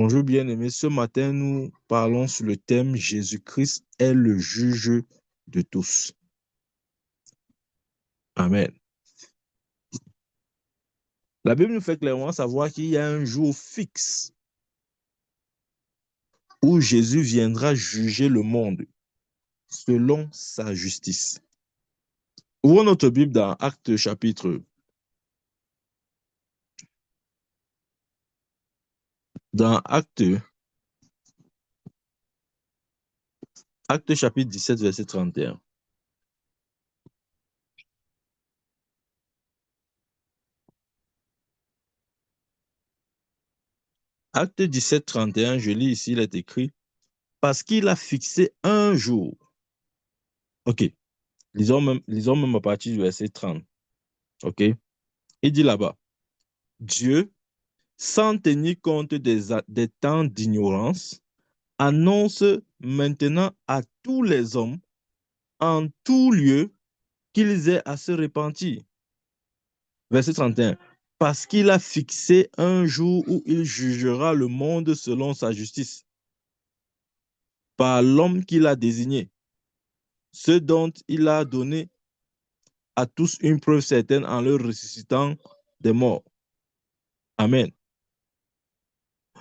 Bonjour bien-aimés, ce matin nous parlons sur le thème Jésus-Christ est le juge de tous. Amen. La Bible nous fait clairement savoir qu'il y a un jour fixe où Jésus viendra juger le monde selon sa justice. Ouvrons notre Bible dans Actes chapitre 17, verset 31. Acte 17, 31, je lis ici, il est écrit, parce qu'il a fixé un jour. Ok, lisons même à partir du verset 30. Ok, il dit là-bas, Dieu, sans tenir compte des temps d'ignorance, annonce maintenant à tous les hommes, en tout lieu, qu'ils aient à se repentir. Verset 31. Parce qu'il a fixé un jour où il jugera le monde selon sa justice, par l'homme qu'il a désigné, ce dont il a donné à tous une preuve certaine en leur ressuscitant des morts. Amen.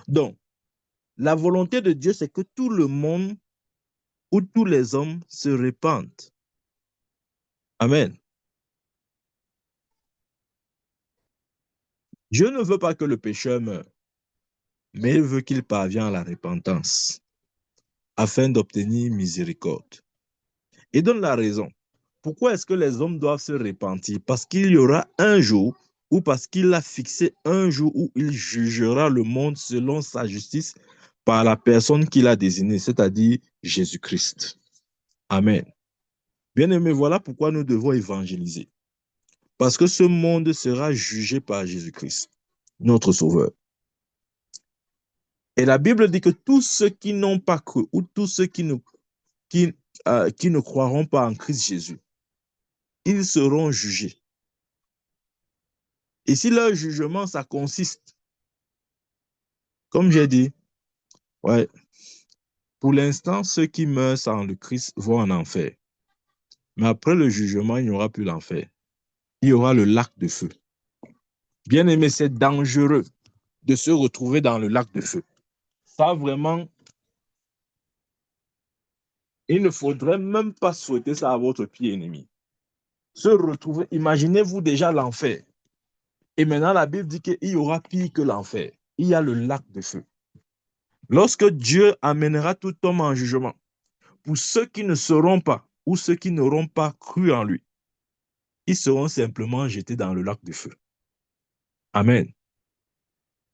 Donc, la volonté de Dieu, c'est que tout le monde où tous les hommes se répandent. Amen. Dieu ne veut pas que le pécheur meure, mais il veut qu'il parvienne à la repentance, afin d'obtenir miséricorde. Et donne la raison. Pourquoi est-ce que les hommes doivent se repentir? Parce qu'il y aura un jour, ou parce qu'il a fixé un jour où il jugera le monde selon sa justice par la personne qu'il a désignée, c'est-à-dire Jésus-Christ. Amen. Bien-aimés, voilà pourquoi nous devons évangéliser. Parce que ce monde sera jugé par Jésus-Christ, notre Sauveur. Et la Bible dit que tous ceux qui n'ont pas cru ou tous ceux qui ne croiront pas en Christ Jésus, ils seront jugés. Et si leur jugement, ça consiste, comme j'ai dit, ouais, pour l'instant, ceux qui meurent sans le Christ vont en enfer. Mais après le jugement, il n'y aura plus l'enfer. Il y aura le lac de feu. Bien aimé, c'est dangereux de se retrouver dans le lac de feu. Ça, vraiment, il ne faudrait même pas souhaiter ça à votre pied ennemi. Se retrouver, imaginez-vous déjà l'enfer. Et maintenant, la Bible dit qu'il y aura pire que l'enfer. Il y a le lac de feu. Lorsque Dieu amènera tout homme en jugement, pour ceux qui ne seront pas ou ceux qui n'auront pas cru en lui, ils seront simplement jetés dans le lac de feu. Amen.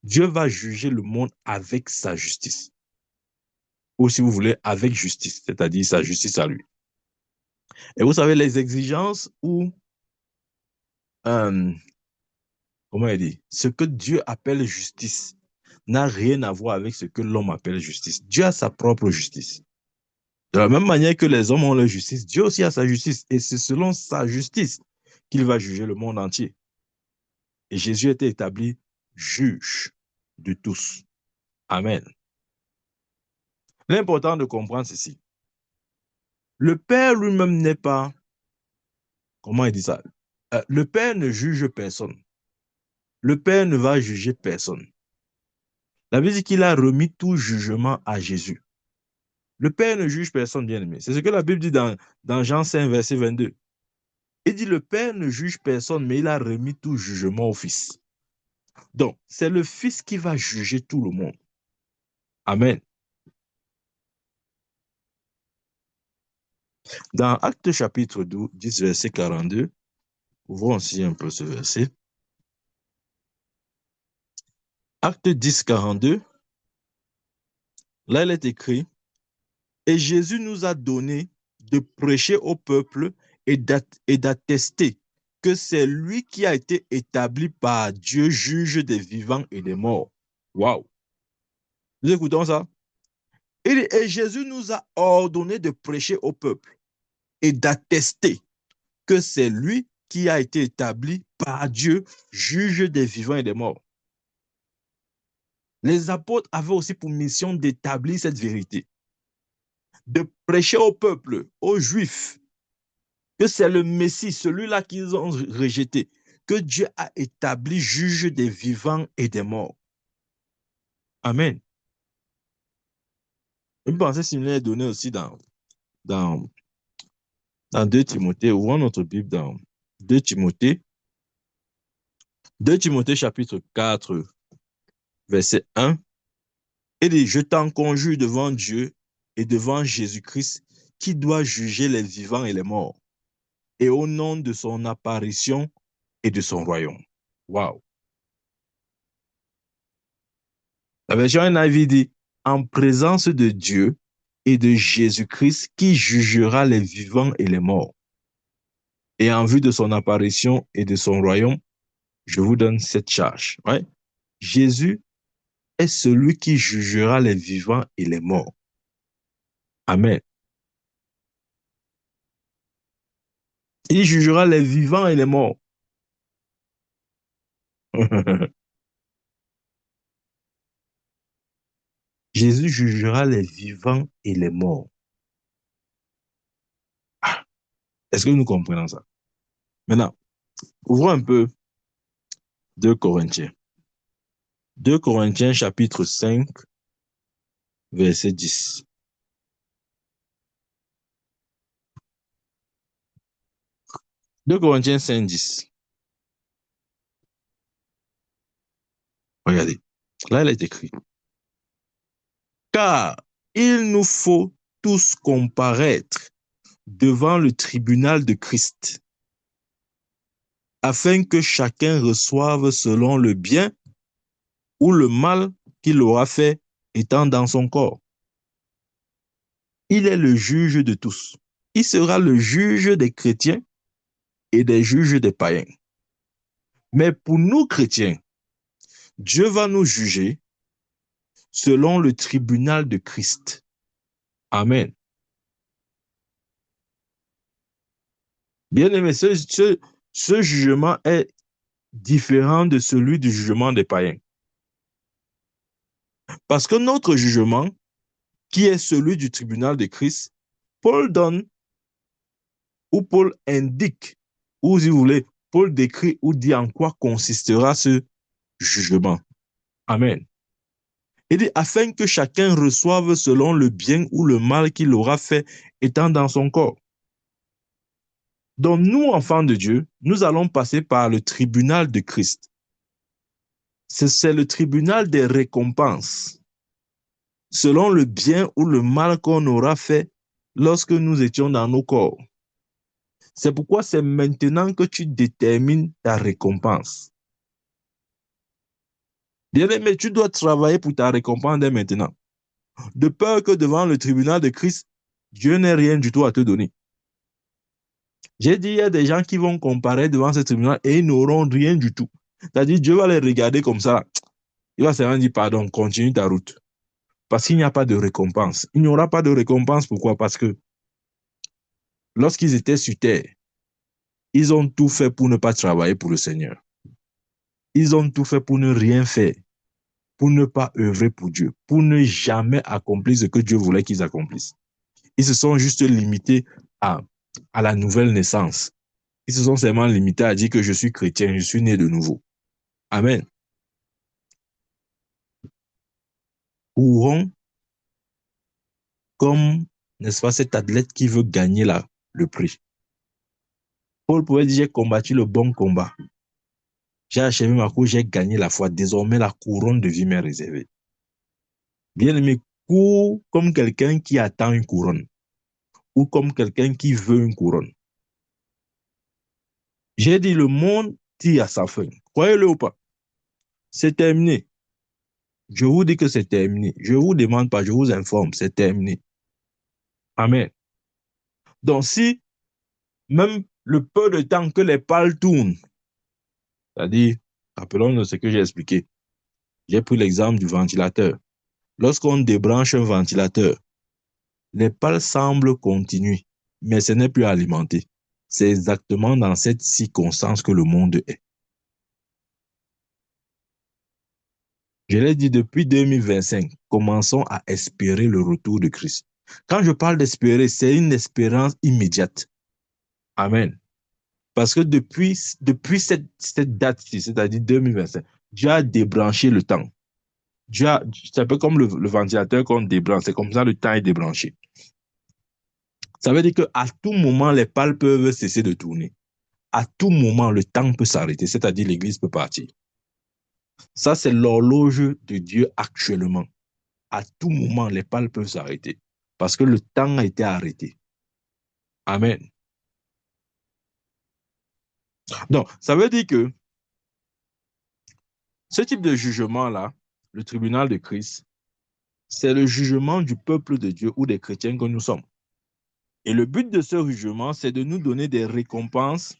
Dieu va juger le monde avec sa justice. Ou si vous voulez, avec justice, c'est-à-dire sa justice à lui. Et vous savez, les exigences ou, comment il dit, ce que Dieu appelle justice n'a rien à voir avec ce que l'homme appelle justice. Dieu a sa propre justice. De la même manière que les hommes ont leur justice, Dieu aussi a sa justice. Et c'est selon sa justice qu'il va juger le monde entier. Et Jésus était établi juge de tous. Amen. L'important de comprendre ceci. Le Père lui-même n'est pas, comment il dit ça? Le Père ne juge personne. Le Père ne va juger personne. La Bible dit qu'il a remis tout jugement à Jésus. Le Père ne juge personne, bien-aimé. C'est ce que la Bible dit dans Jean 5, verset 22. Il dit, le Père ne juge personne, mais il a remis tout jugement au Fils. Donc, c'est le Fils qui va juger tout le monde. Amen. Dans Actes chapitre 10, verset 42, ouvrons aussi un peu ce verset. Acte 10, 42, là, il est écrit, « Et Jésus nous a donné de prêcher au peuple et d'attester que c'est lui qui a été établi par Dieu, juge des vivants et des morts. » Waouh! Nous écoutons ça? Et Jésus nous a ordonné de prêcher au peuple et d'attester que c'est lui qui a été établi par Dieu, juge des vivants et des morts. Les apôtres avaient aussi pour mission d'établir cette vérité, de prêcher au peuple, aux Juifs, que c'est le Messie, celui-là qu'ils ont rejeté, que Dieu a établi juge des vivants et des morts. Amen. Une pensée similaire est donnée aussi dans 2 Timothée. Ouvrons notre Bible dans 2 Timothée. 2 Timothée chapitre 4, verset 1. Il dit, je t'en conjure devant Dieu et devant Jésus-Christ, qui doit juger les vivants et les morts, et au nom de son apparition et de son royaume. Waouh! La version NIV dit, en présence de Dieu et de Jésus-Christ, qui jugera les vivants et les morts. Et en vue de son apparition et de son royaume, je vous donne cette charge. Ouais? Jésus est celui qui jugera les vivants et les morts. Amen. Il jugera les vivants et les morts. Jésus jugera les vivants et les morts. Ah, est-ce que nous comprenons ça? Maintenant, ouvrons un peu 2 Corinthiens. 2 Corinthiens chapitre 5, verset 10. 2 Corinthiens 5, 10. Regardez. Là, il est écrit. Car il nous faut tous comparaître devant le tribunal de Christ, afin que chacun reçoive selon le bien ou le mal qu'il aura fait étant dans son corps. Il est le juge de tous. Il sera le juge des chrétiens et des juges des païens. Mais pour nous chrétiens, Dieu va nous juger selon le tribunal de Christ. Amen. Bien aimé, ce jugement est différent de celui du jugement des païens. Parce que notre jugement, qui est celui du tribunal de Christ, Paul donne, ou Paul indique, ou si vous voulez, Paul décrit ou dit en quoi consistera ce jugement. Amen. Il dit, afin que chacun reçoive selon le bien ou le mal qu'il aura fait étant dans son corps. Donc nous, enfants de Dieu, nous allons passer par le tribunal de Christ. C'est le tribunal des récompenses, selon le bien ou le mal qu'on aura fait lorsque nous étions dans nos corps. C'est pourquoi c'est maintenant que tu détermines ta récompense. Bien-aimé, tu dois travailler pour ta récompense dès maintenant. De peur que devant le tribunal de Christ, Dieu n'ait rien du tout à te donner. J'ai dit, il y a des gens qui vont comparer devant ce tribunal et ils n'auront rien du tout. C'est-à-dire, Dieu va les regarder comme ça. Il va seulement dire, pardon, continue ta route. Parce qu'il n'y a pas de récompense. Il n'y aura pas de récompense. Pourquoi? Parce que lorsqu'ils étaient sur terre, ils ont tout fait pour ne pas travailler pour le Seigneur. Ils ont tout fait pour ne rien faire, pour ne pas œuvrer pour Dieu, pour ne jamais accomplir ce que Dieu voulait qu'ils accomplissent. Ils se sont juste limités à la nouvelle naissance. Ils se sont seulement limités à dire que je suis chrétien, je suis né de nouveau. Amen. Courons comme, n'est-ce pas, cet athlète qui veut gagner le prix. Paul pouvait dire, j'ai combattu le bon combat. J'ai achevé ma course, j'ai gagné la foi. Désormais, la couronne de vie m'est réservée. Bien-aimé, cours comme quelqu'un qui attend une couronne ou comme quelqu'un qui veut une couronne. J'ai dit, le monde tire à sa fin. Croyez-le ou pas, c'est terminé. Je vous dis que c'est terminé. Je ne vous demande pas, je vous informe, c'est terminé. Amen. Donc, si même le peu de temps que les pales tournent, c'est-à-dire, rappelons-nous ce que j'ai expliqué. J'ai pris l'exemple du ventilateur. Lorsqu'on débranche un ventilateur, les pales semblent continuer, mais ce n'est plus alimenté. C'est exactement dans cette circonstance que le monde est. Je l'ai dit depuis 2025, commençons à espérer le retour de Christ. Quand je parle d'espérer, c'est une espérance immédiate. Amen. Parce que depuis cette date-ci, c'est-à-dire 2025, Dieu a débranché le temps. C'est un peu comme le ventilateur qu'on débranche. C'est comme ça le temps est débranché. Ça veut dire qu'à tout moment, les pales peuvent cesser de tourner. À tout moment, le temps peut s'arrêter, c'est-à-dire l'Église peut partir. Ça, c'est l'horloge de Dieu actuellement. À tout moment, les pales peuvent s'arrêter parce que le temps a été arrêté. Amen. Donc, ça veut dire que ce type de jugement-là, le tribunal de Christ, c'est le jugement du peuple de Dieu ou des chrétiens que nous sommes. Et le but de ce jugement, c'est de nous donner des récompenses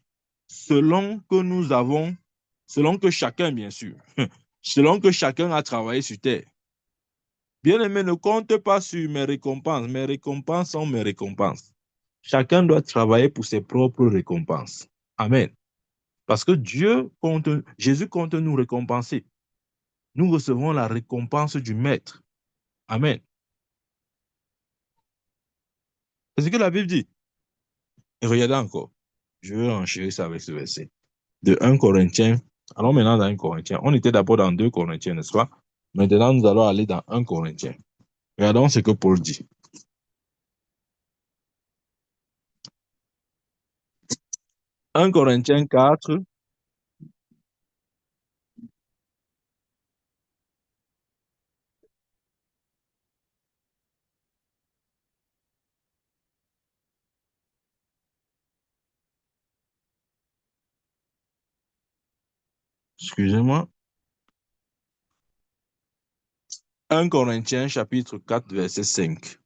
selon que nous avons, selon que chacun, bien sûr, selon que chacun a travaillé sur terre. Bien-aimé, ne compte pas sur mes récompenses. Mes récompenses sont mes récompenses. Chacun doit travailler pour ses propres récompenses. Amen. Parce que Jésus compte nous récompenser. Nous recevons la récompense du Maître. Amen. C'est ce que la Bible dit. Et regardez encore. Je vais enchérir ça avec ce verset. De 1 Corinthiens. Allons maintenant dans 1 Corinthiens. On était d'abord dans 2 Corinthiens, n'est-ce pas? Maintenant, nous allons aller dans 1 Corinthiens. Regardons ce que Paul dit. 1 Corinthiens 4. Excusez-moi. 1 Corinthiens chapitre 4, verset 5.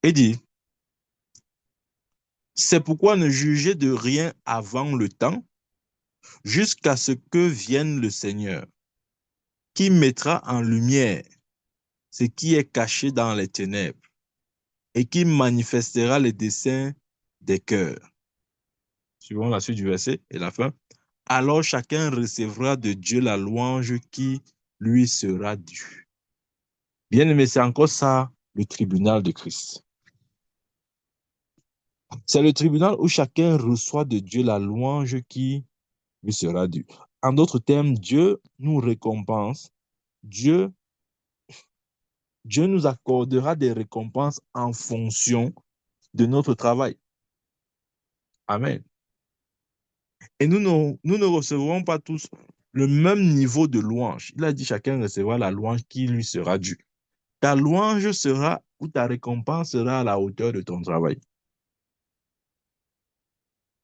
Il dit, c'est pourquoi ne jugez de rien avant le temps, jusqu'à ce que vienne le Seigneur, qui mettra en lumière ce qui est caché dans les ténèbres et qui manifestera les desseins des cœurs. Suivons la suite du verset et la fin. Alors chacun recevra de Dieu la louange qui lui sera due. Bien aimé, c'est encore ça le tribunal de Christ. C'est le tribunal où chacun reçoit de Dieu la louange qui lui sera due. En d'autres termes, Dieu nous récompense. Dieu, Dieu nous accordera des récompenses en fonction de notre travail. Amen. Et nous ne recevrons pas tous le même niveau de louange. Il a dit chacun recevra la louange qui lui sera due. Ta louange sera ou ta récompense sera à la hauteur de ton travail.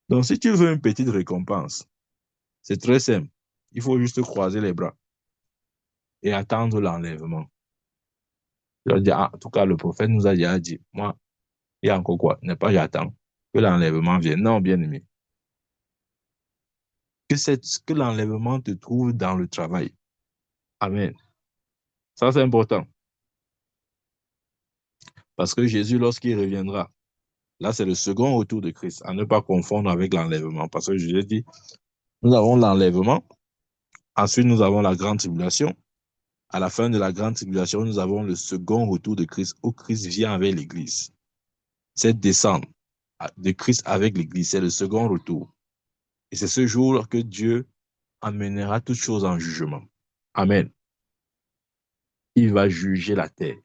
Donc, si tu veux une petite récompense, c'est très simple. Il faut juste croiser les bras et attendre l'enlèvement. En tout cas, le prophète nous a déjà dit, moi, il y a encore quoi? N'est pas j'attends que l'enlèvement vienne. Non, bien aimé. Que l'enlèvement te trouve dans le travail. Amen. Ça, c'est important. Parce que Jésus, lorsqu'il reviendra, là, c'est le second retour de Christ, à ne pas confondre avec l'enlèvement. Parce que je l'ai dit, nous avons l'enlèvement, ensuite nous avons la grande tribulation. À la fin de la grande tribulation, nous avons le second retour de Christ, où Christ vient avec l'Église. Cette descente de Christ avec l'Église, c'est le second retour. Et c'est ce jour que Dieu amènera toutes choses en jugement. Amen. Il va juger la terre.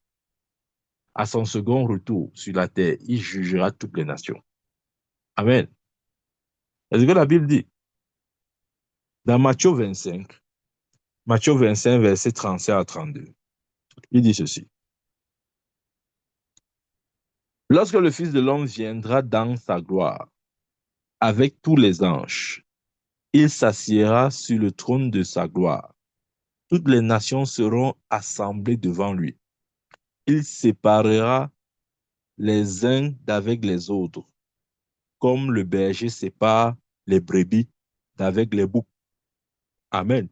À son second retour sur la terre, il jugera toutes les nations. Amen. C'est ce que la Bible dit. Dans Matthieu 25, verset 37 à 32, il dit ceci. Lorsque le Fils de l'homme viendra dans sa gloire, avec tous les anges, il s'assiera sur le trône de sa gloire. Toutes les nations seront assemblées devant lui. Il séparera les uns d'avec les autres, comme le berger sépare les brebis d'avec les boucs. Amen.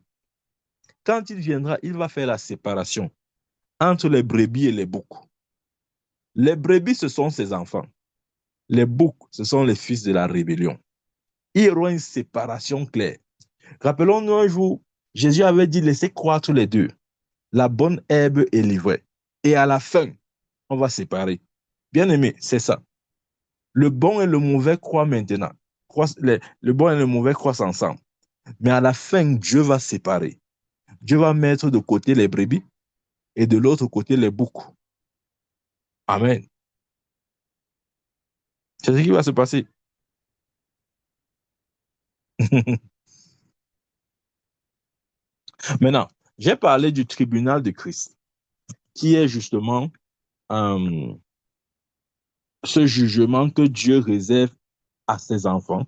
Quand il viendra, il va faire la séparation entre les brebis et les boucs. Les brebis, ce sont ses enfants. Les boucs, ce sont les fils de la rébellion. Il y aura une séparation claire. Rappelons-nous un jour, Jésus avait dit, laissez croître les deux. La bonne herbe et l'ivraie. Et à la fin, on va séparer. Bien aimé, c'est ça. Le bon et le mauvais croient maintenant. Le bon et le mauvais croissent ensemble. Mais à la fin, Dieu va séparer. Dieu va mettre de côté les brebis et de l'autre côté les boucs. Amen. C'est ce qui va se passer. Maintenant, j'ai parlé du tribunal de Christ, qui est justement euh, ce jugement que Dieu réserve à ses enfants,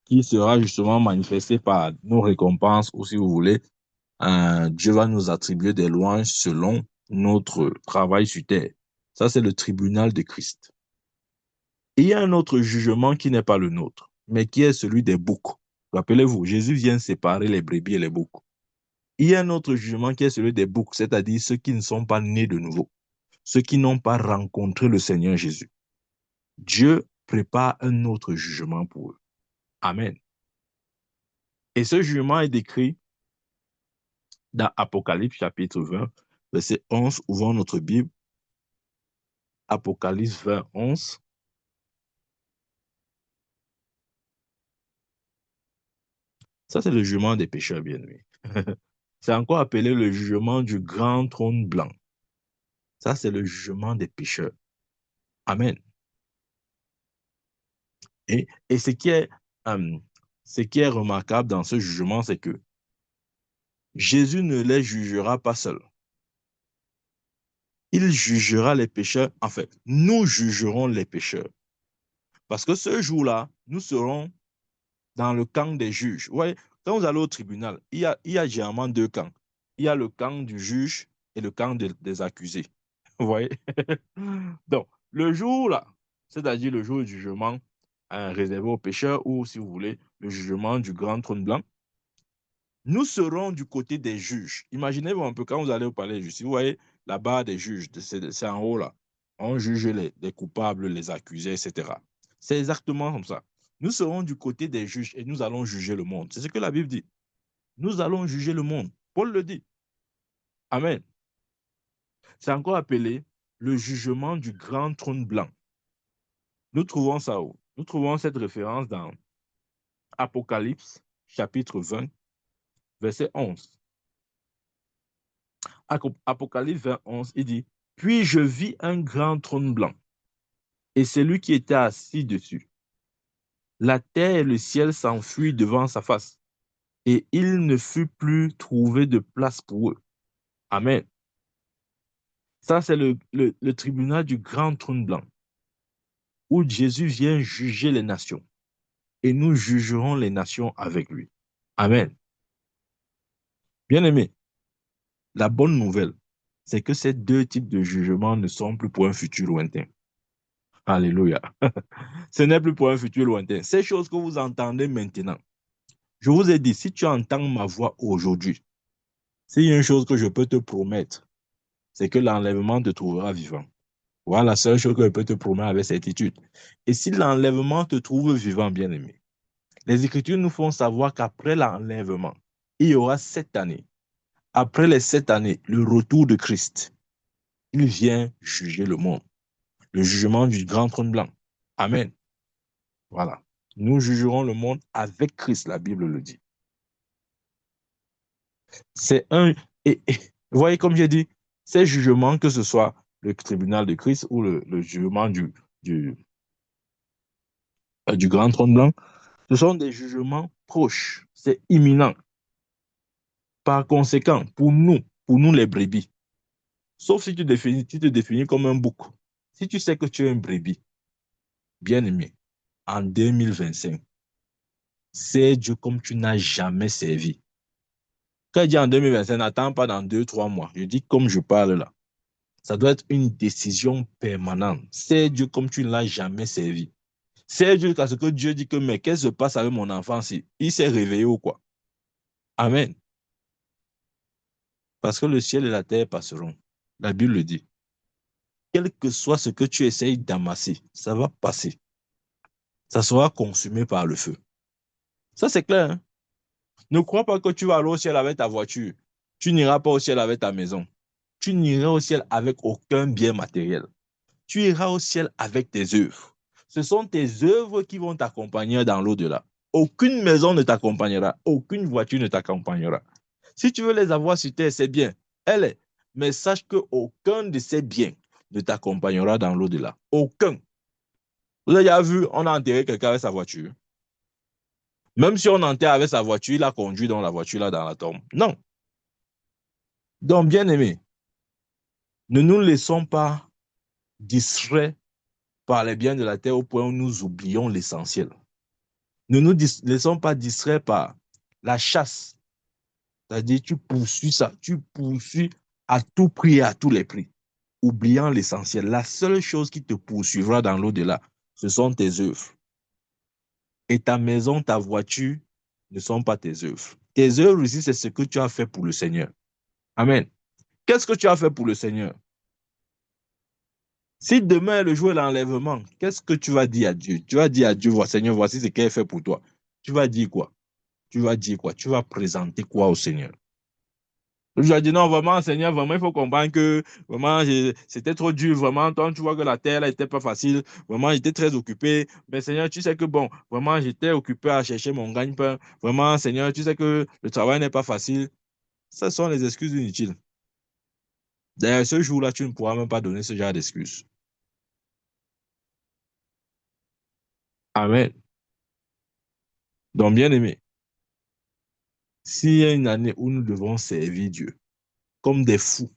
qui sera justement manifesté par nos récompenses, ou si vous voulez, Dieu va nous attribuer des louanges selon notre travail sur terre. Ça, c'est le tribunal de Christ. Et il y a un autre jugement qui n'est pas le nôtre, mais qui est celui des boucs. Rappelez-vous, Jésus vient séparer les brebis et les boucs. Il y a un autre jugement qui est celui des boucs, c'est-à-dire ceux qui ne sont pas nés de nouveau, ceux qui n'ont pas rencontré le Seigneur Jésus. Dieu prépare un autre jugement pour eux. Amen. Et ce jugement est décrit dans Apocalypse chapitre 20, verset 11. Ouvrons notre Bible. Apocalypse 20, 11. Ça, c'est le jugement des pécheurs bien-aimés. C'est encore appelé le jugement du grand trône blanc. Ça, c'est le jugement des pécheurs. Amen. Et ce qui est remarquable dans ce jugement, c'est que Jésus ne les jugera pas seul. Il jugera les pécheurs. En fait, nous jugerons les pécheurs. Parce que ce jour-là, nous serons dans le camp des juges. Vous voyez, quand vous allez au tribunal, il y a généralement deux camps. Il y a le camp du juge et le camp des accusés. Vous voyez? Donc, le jour-là, c'est-à-dire le jour du jugement réservé aux pécheurs, ou si vous voulez, le jugement du grand trône blanc, nous serons du côté des juges. Imaginez-vous un peu quand vous allez au palais de justice, vous voyez la barre des juges, c'est en haut là. On juge les coupables, les accusés, etc. C'est exactement comme ça. Nous serons du côté des juges et nous allons juger le monde. C'est ce que la Bible dit. Nous allons juger le monde. Paul le dit. Amen. C'est encore appelé le jugement du grand trône blanc. Nous trouvons ça où? Nous trouvons cette référence dans Apocalypse, chapitre 20, verset 11. Apocalypse 20, 11, il dit, puis je vis un grand trône blanc et celui qui était assis dessus. La terre et le ciel s'enfuient devant sa face et il ne fut plus trouvé de place pour eux. Amen. Ça, c'est le tribunal du grand trône blanc où Jésus vient juger les nations et nous jugerons les nations avec lui. Amen. Bien-aimés, la bonne nouvelle, c'est que ces deux types de jugements ne sont plus pour un futur lointain. Alléluia. Ce n'est plus pour un futur lointain. Ces choses que vous entendez maintenant, je vous ai dit, si tu entends ma voix aujourd'hui, s'il y a une chose que je peux te promettre, c'est que l'enlèvement te trouvera vivant. Voilà la seule chose que je peux te promettre avec certitude. Et si l'enlèvement te trouve vivant, bien-aimé, les Écritures nous font savoir qu'après l'enlèvement, il y aura 7 années. Après les 7 années, le retour de Christ, il vient juger le monde. Le jugement du grand trône blanc. Amen. Voilà. Nous jugerons le monde avec Christ, la Bible le dit. C'est un. Et vous voyez, comme j'ai dit, ces jugements, que ce soit le tribunal de Christ ou le jugement du, du grand trône blanc, ce sont des jugements proches. C'est imminent. Par conséquent, pour nous les brebis, sauf si tu te définis comme un bouc. Si tu sais que tu es un brebis, bien aimé, en 2025, c'est Dieu comme tu n'as jamais servi. Quand je dis en 2025, n'attends pas dans 2, 3 mois. Je dis comme je parle là. Ça doit être une décision permanente. C'est Dieu comme tu ne l'as jamais servi. C'est Dieu parce que Dieu dit que, mais qu'est-ce qui se passe avec mon enfant si il s'est réveillé ou quoi? Amen. Parce que le ciel et la terre passeront. La Bible le dit. Quel que soit ce que tu essayes d'amasser, ça va passer. Ça sera consumé par le feu. Ça, c'est clair, hein? Ne crois pas que tu vas aller au ciel avec ta voiture. Tu n'iras pas au ciel avec ta maison. Tu n'iras au ciel avec aucun bien matériel. Tu iras au ciel avec tes œuvres. Ce sont tes œuvres qui vont t'accompagner dans l'au-delà. Aucune maison ne t'accompagnera. Aucune voiture ne t'accompagnera. Si tu veux les avoir sur terre, c'est bien. Elle est. Mais sache qu'aucun de ces biens ne t'accompagnera dans l'au-delà. Aucun. Vous avez déjà vu, on a enterré quelqu'un avec sa voiture. Même si on enterre avec sa voiture, il a conduit dans la voiture là dans la tombe. Non. Donc, bien aimé, ne nous laissons pas distraits par les biens de la terre au point où nous oublions l'essentiel. Ne nous laissons pas distraits par la chasse. C'est-à-dire, tu poursuis ça, tu poursuis à tout prix et à tous les prix, oubliant l'essentiel. La seule chose qui te poursuivra dans l'au-delà, ce sont tes œuvres. Et ta maison, ta voiture ne sont pas tes œuvres. Tes œuvres ici, c'est ce que tu as fait pour le Seigneur. Amen. Qu'est-ce que tu as fait pour le Seigneur? Si demain est le jour de l'enlèvement, qu'est-ce que tu vas dire à Dieu? Tu vas dire à Dieu, Seigneur, voici ce qu'il a fait pour toi. Tu vas dire quoi? Tu vas dire quoi? Tu vas présenter quoi au Seigneur? Je lui ai dit non, vraiment, Seigneur, vraiment, il faut comprendre que vraiment, c'était trop dur. Vraiment, toi, tu vois que la terre n'était pas facile. Vraiment, j'étais très occupé. Mais Seigneur, tu sais que bon, vraiment, j'étais occupé à chercher mon gagne-pain. Vraiment, Seigneur, tu sais que le travail n'est pas facile. Ce sont les excuses inutiles. D'ailleurs, ce jour-là, tu ne pourras même pas donner ce genre d'excuses. Amen. Donc, bien aimé, s'il y a une année où nous devons servir Dieu comme des fous,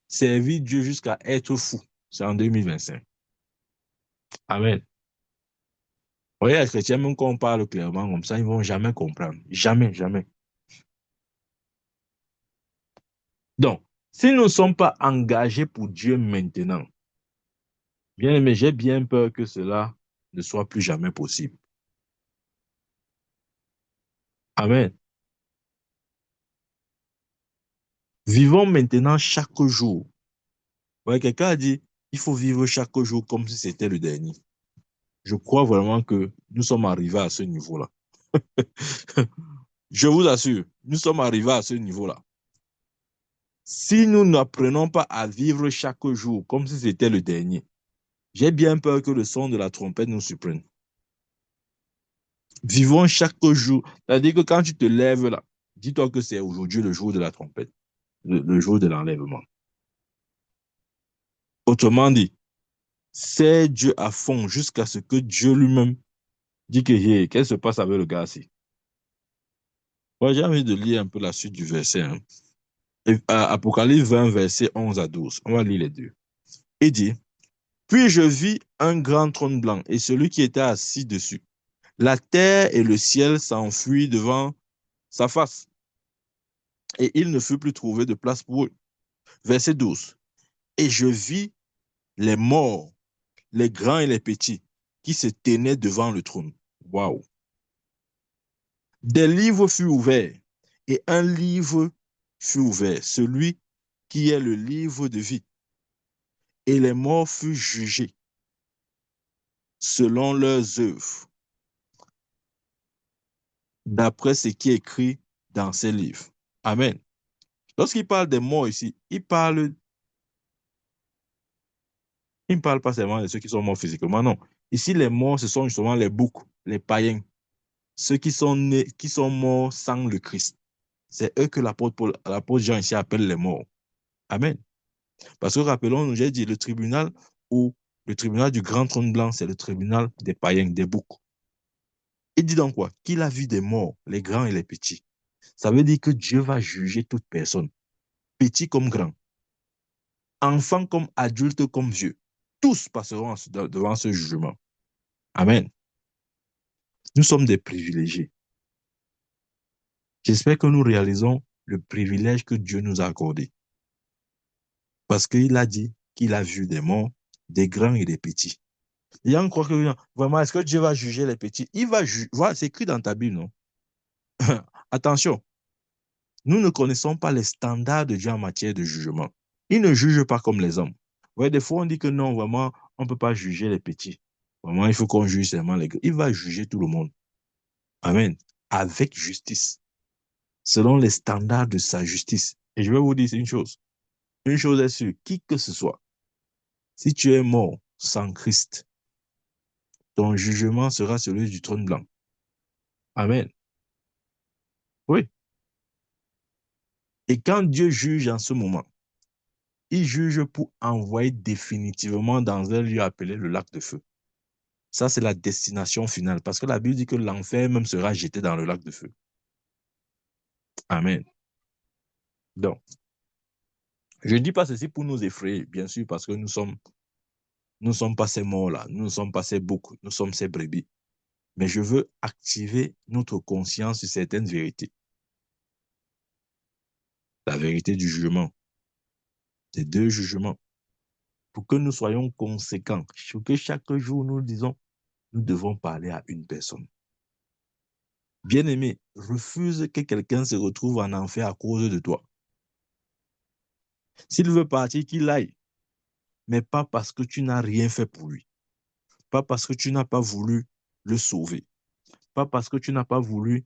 servir Dieu jusqu'à être fou, c'est en 2025. Amen. Oui, les chrétiens, même quand on parle clairement comme ça, ils ne vont jamais comprendre. Jamais, jamais. Donc, si nous ne sommes pas engagés pour Dieu maintenant, bien aimé, j'ai bien peur que cela ne soit plus jamais possible. Amen. Vivons maintenant chaque jour. Ouais, quelqu'un a dit, il faut vivre chaque jour comme si c'était le dernier. Je crois vraiment que nous sommes arrivés à ce niveau-là. Je vous assure, nous sommes arrivés à ce niveau-là. Si nous n'apprenons pas à vivre chaque jour comme si c'était le dernier, j'ai bien peur que le son de la trompette nous surprenne. Vivons chaque jour. C'est-à-dire que quand tu te lèves là, dis-toi que c'est aujourd'hui le jour de la trompette, le jour de l'enlèvement. Autrement dit, c'est Dieu à fond jusqu'à ce que Dieu lui-même dit que hey, qu'est-ce qui se passe avec le gars ci. Moi, j'ai envie de lire un peu la suite du verset. Hein. Apocalypse 20, verset 11 à 12. On va lire les deux. Il dit, puis je vis un grand trône blanc et celui qui était assis dessus. La terre et le ciel s'enfuient devant sa face et il ne fut plus trouvé de place pour eux. Verset 12. Et je vis les morts, les grands et les petits, qui se tenaient devant le trône. Waouh! Des livres furent ouverts, et un livre fut ouvert, celui qui est le livre de vie. Et les morts furent jugés selon leurs œuvres, d'après ce qui est écrit dans ces livres. Amen. Lorsqu'il parle des morts ici, il ne parle pas seulement de ceux qui sont morts physiquement, non. Ici, les morts, ce sont justement les boucs, les païens, ceux qui sont nés, qui sont morts sans le Christ. C'est eux que l'apôtre Jean ici appelle les morts. Amen. Parce que rappelons-nous, j'ai dit le tribunal ou le tribunal du grand trône blanc, c'est le tribunal des païens, des boucs. Il dit donc quoi? Qu'il a vu des morts, les grands et les petits. Ça veut dire que Dieu va juger toute personne, petit comme grand, enfant comme adulte comme vieux. Tous passeront devant ce jugement. Amen. Nous sommes des privilégiés. J'espère que nous réalisons le privilège que Dieu nous a accordé. Parce qu'il a dit qu'il a vu des morts, des grands et des petits. Et on croit que vraiment, est-ce que Dieu va juger les petits? Il va juger. Voilà, c'est écrit dans ta Bible, non? Attention, nous ne connaissons pas les standards de Dieu en matière de jugement. Il ne juge pas comme les hommes. Ouais, des fois, on dit que non, vraiment, on ne peut pas juger les petits. Vraiment, il faut qu'on juge seulement les grands. Il va juger tout le monde. Amen. Avec justice. selon les standards de sa justice. Et je vais vous dire une chose. Une chose est sûre, qui que ce soit, si tu es mort sans Christ, ton jugement sera celui du trône blanc. Amen. Oui. Et quand Dieu juge en ce moment, il juge pour envoyer définitivement dans un lieu appelé le lac de feu. Ça, c'est la destination finale. Parce que la Bible dit que l'enfer même sera jeté dans le lac de feu. Amen. Donc, je ne dis pas ceci pour nous effrayer, bien sûr, parce que nous ne sommes pas ces morts-là, nous ne sommes pas ces boucs, nous sommes ces brebis. Mais je veux activer notre conscience sur certaines vérités. La vérité du jugement, des deux jugements, pour que nous soyons conséquents. Pour que chaque jour nous disons, nous devons parler à une personne. Bien-aimé, refuse que quelqu'un se retrouve en enfer à cause de toi. S'il veut partir, qu'il aille, mais pas parce que tu n'as rien fait pour lui. Pas parce que tu n'as pas voulu le sauver. Pas parce que tu n'as pas voulu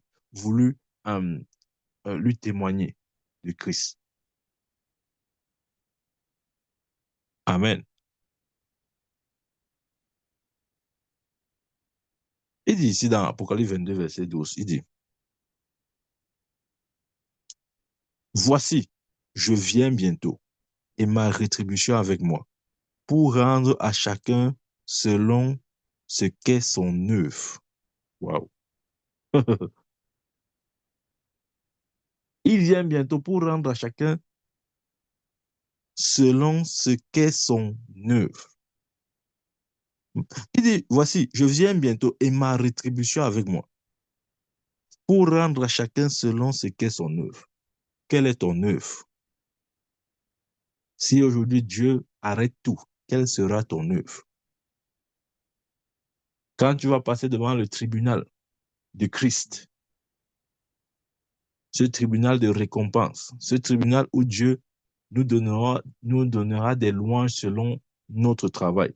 lui témoigner de Christ. Amen. Il dit ici dans Apocalypse 22, verset 12, il dit, voici, je viens bientôt, et ma rétribution avec moi, pour rendre à chacun selon ce qu'est son œuvre. Waouh. Il vient bientôt pour rendre à chacun selon ce qu'est son œuvre. Il dit, voici, je viens bientôt et ma rétribution avec moi pour rendre à chacun selon ce qu'est son œuvre. Quelle est ton œuvre? Si aujourd'hui Dieu arrête tout, quelle sera ton œuvre? Quand tu vas passer devant le tribunal de Christ, ce tribunal de récompense, ce tribunal où Dieu nous donnera des louanges selon notre travail.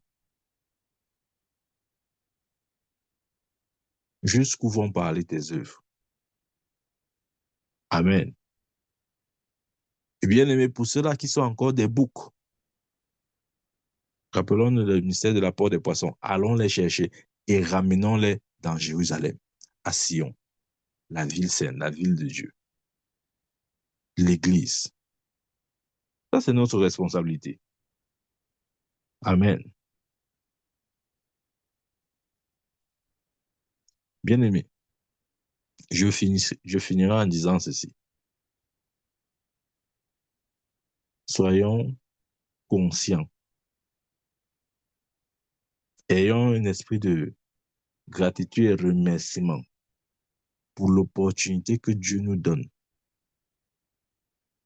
Jusqu'où vont parler tes œuvres? Amen. Et bien aimé, pour ceux-là qui sont encore des boucs, rappelons-nous le mystère de la porte des poissons, allons les chercher et ramenons-les dans Jérusalem, à Sion, la ville sainte, la ville de Dieu, l'Église. Ça, c'est notre responsabilité. Amen. Bien aimé, je finirai en disant ceci. Soyons conscients. Ayons un esprit de gratitude et remerciement pour l'opportunité que Dieu nous donne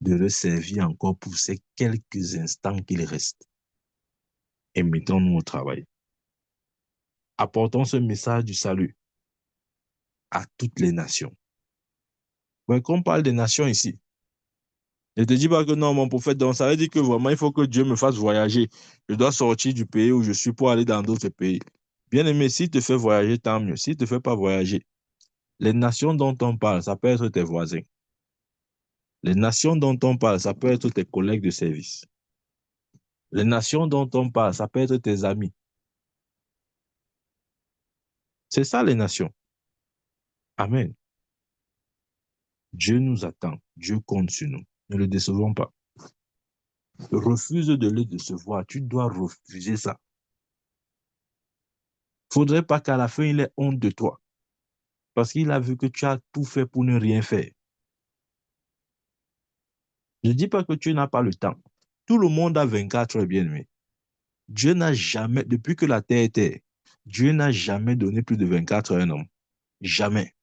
de le servir encore pour ces quelques instants qu'il reste. Et mettons-nous au travail. Apportons ce message du salut à toutes les nations. Mais quand on parle des nations ici, ne te dis pas que non, mon prophète, donc ça veut dire que vraiment, il faut que Dieu me fasse voyager. Je dois sortir du pays où je suis pour aller dans d'autres pays. Bien aimé, s'il te fait voyager, tant mieux. S'il ne te fait pas voyager, les nations dont on parle, ça peut être tes voisins. Les nations dont on parle, ça peut être tes collègues de service. Les nations dont on parle, ça peut être tes amis. C'est ça les nations. Amen. Dieu nous attend. Dieu compte sur nous. Ne le décevons pas. Refuse de le décevoir. Tu dois refuser ça. Il ne faudrait pas qu'à la fin, il ait honte de toi. Parce qu'il a vu que tu as tout fait pour ne rien faire. Je ne dis pas que tu n'as pas le temps. Tout le monde a 24 heures, bien aimé. Dieu n'a jamais, depuis que la terre était, Dieu n'a jamais donné plus de 24 heures à un homme. Jamais.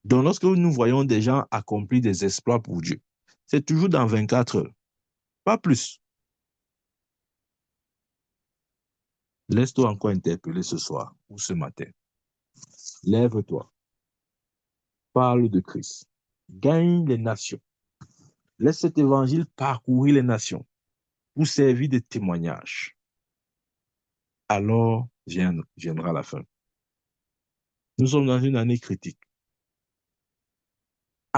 Donc, lorsque nous voyons des gens accomplir des exploits pour Dieu, c'est toujours dans 24 heures, pas plus. Laisse-toi encore interpeller ce soir ou ce matin. Lève-toi, parle de Christ, gagne les nations. Laisse cet évangile parcourir les nations pour servir de témoignage. Alors viendra la fin. Nous sommes dans une année critique.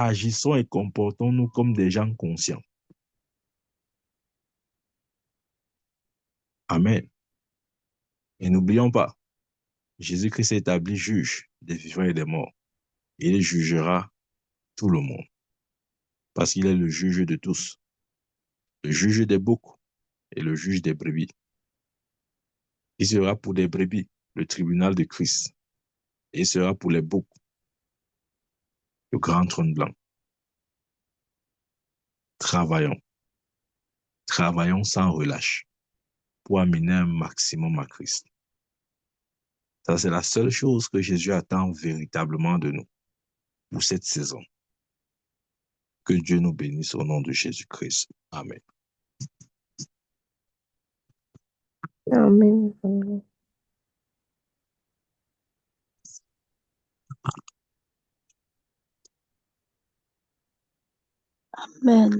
agissons et comportons-nous comme des gens conscients. Amen. Et n'oublions pas, Jésus-Christ est établi juge des vivants et des morts. Il jugera tout le monde parce qu'il est le juge de tous, le juge des boucs et le juge des brebis. Il sera pour les brebis le tribunal de Christ et il sera pour les boucs le grand trône blanc. Travaillons, travaillons sans relâche pour amener un maximum à Christ. Ça, c'est la seule chose que Jésus attend véritablement de nous pour cette saison. Que Dieu nous bénisse au nom de Jésus-Christ. Amen. Amen. Amen. Amen.